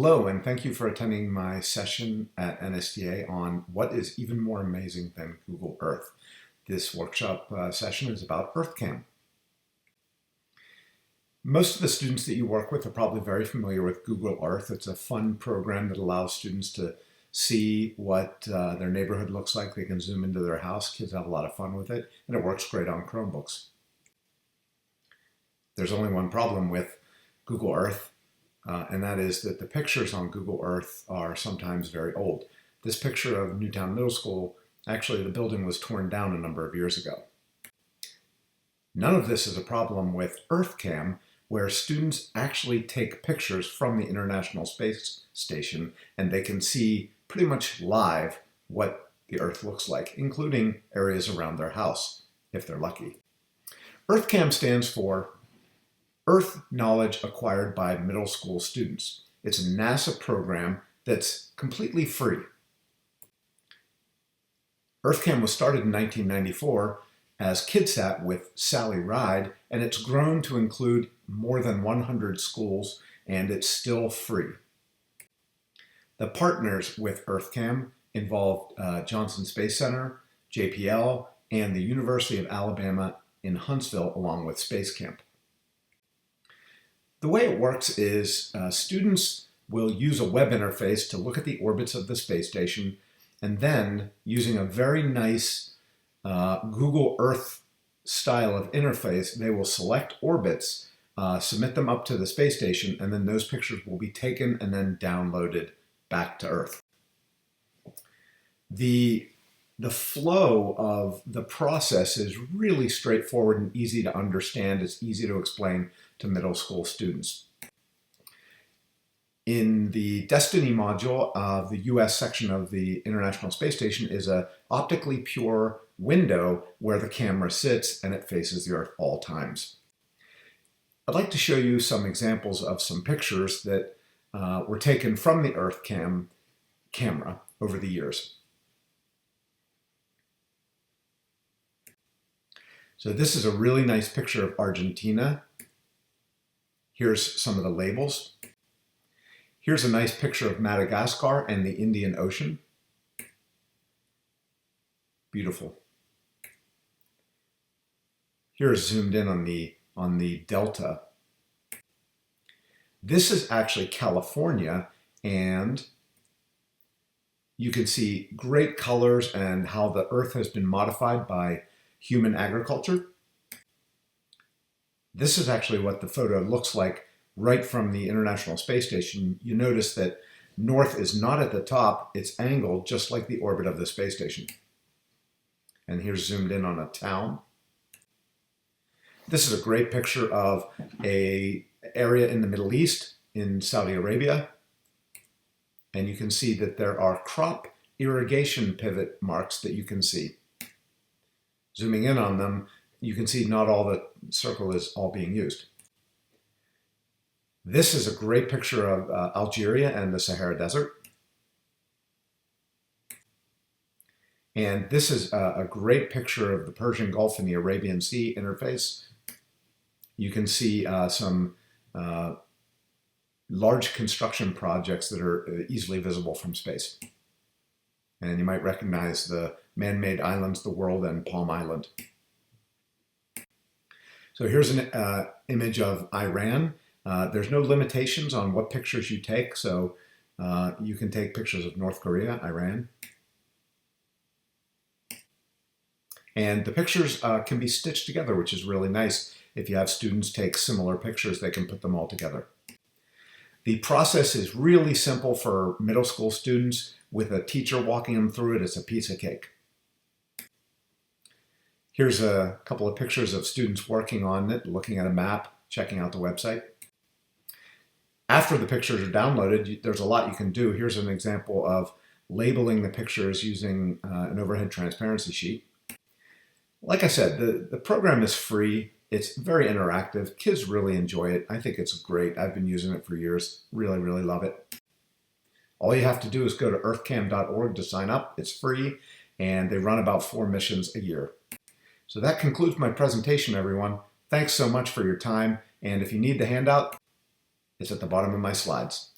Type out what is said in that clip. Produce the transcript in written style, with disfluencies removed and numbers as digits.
Hello, and thank you for attending my session at NSTA on what is even more amazing than Google Earth. This workshop session is about EarthKAM. Most of the students that you work with are probably very familiar with Google Earth. It's a fun program that allows students to see what their neighborhood looks like. They can zoom into their house. Kids have a lot of fun with it, and it works great on Chromebooks. There's only one problem with Google Earth, and that is that the pictures on Google Earth are sometimes very old. This picture of Newtown Middle School, actually the building was torn down a number of years ago. None of this is a problem with EarthKAM, where students actually take pictures from the International Space Station and they can see pretty much live what the Earth looks like, including areas around their house, if they're lucky. EarthKAM stands for Earth Knowledge Acquired by Middle School Students. It's a NASA program that's completely free. EarthKAM was started in 1994 as KidSat with Sally Ride, and it's grown to include more than 100 schools, and it's still free. The partners with EarthKAM involved Johnson Space Center, JPL, and the University of Alabama in Huntsville, along with Space Camp. The way it works is students will use a web interface to look at the orbits of the space station, and then using a very nice Google Earth style of interface, they will select orbits, submit them up to the space station, and then those pictures will be taken and then downloaded back to Earth. The flow of the process is really straightforward and easy to understand. It's easy to explain to middle school students. In the Destiny module of the US section of the International Space Station is an optically pure window where the camera sits and it faces the Earth all times. I'd like to show you some examples of some pictures that were taken from the EarthKAM camera over the years. So this is a really nice picture of Argentina. Here's some of the labels. Here's a nice picture of Madagascar and the Indian Ocean. Beautiful. Here's zoomed in on the delta. This is actually California, and you can see great colors and how the Earth has been modified by human agriculture. This is actually what the photo looks like right from the International Space Station. You notice that north is not at the top, it's angled just like the orbit of the space station. And here's zoomed in on a town. This is a great picture of an area in the Middle East, in Saudi Arabia. And you can see that there are crop irrigation pivot marks that you can see. Zooming in on them, you can see not all the circle is all being used. This is a great picture of Algeria and the Sahara Desert. And this is a great picture of the Persian Gulf and the Arabian Sea interface. You can see some large construction projects that are easily visible from space. And you might recognize the man-made islands, the World and Palm Island. So here's an image of Iran. There's no limitations on what pictures you take, so you can take pictures of North Korea, Iran. And the pictures can be stitched together, which is really nice. If you have students take similar pictures, they can put them all together. The process is really simple for middle school students. With a teacher walking them through it, it's a piece of cake. Here's a couple of pictures of students working on it, looking at a map, checking out the website. After the pictures are downloaded, there's a lot you can do. Here's an example of labeling the pictures using an overhead transparency sheet. Like I said, the program is free. It's very interactive. Kids really enjoy it. I think it's great. I've been using it for years. Really, really love it. All you have to do is go to earthkam.org to sign up. It's free, and they run about 4 missions a year. So that concludes my presentation, everyone. Thanks so much for your time, and if you need the handout, it's at the bottom of my slides.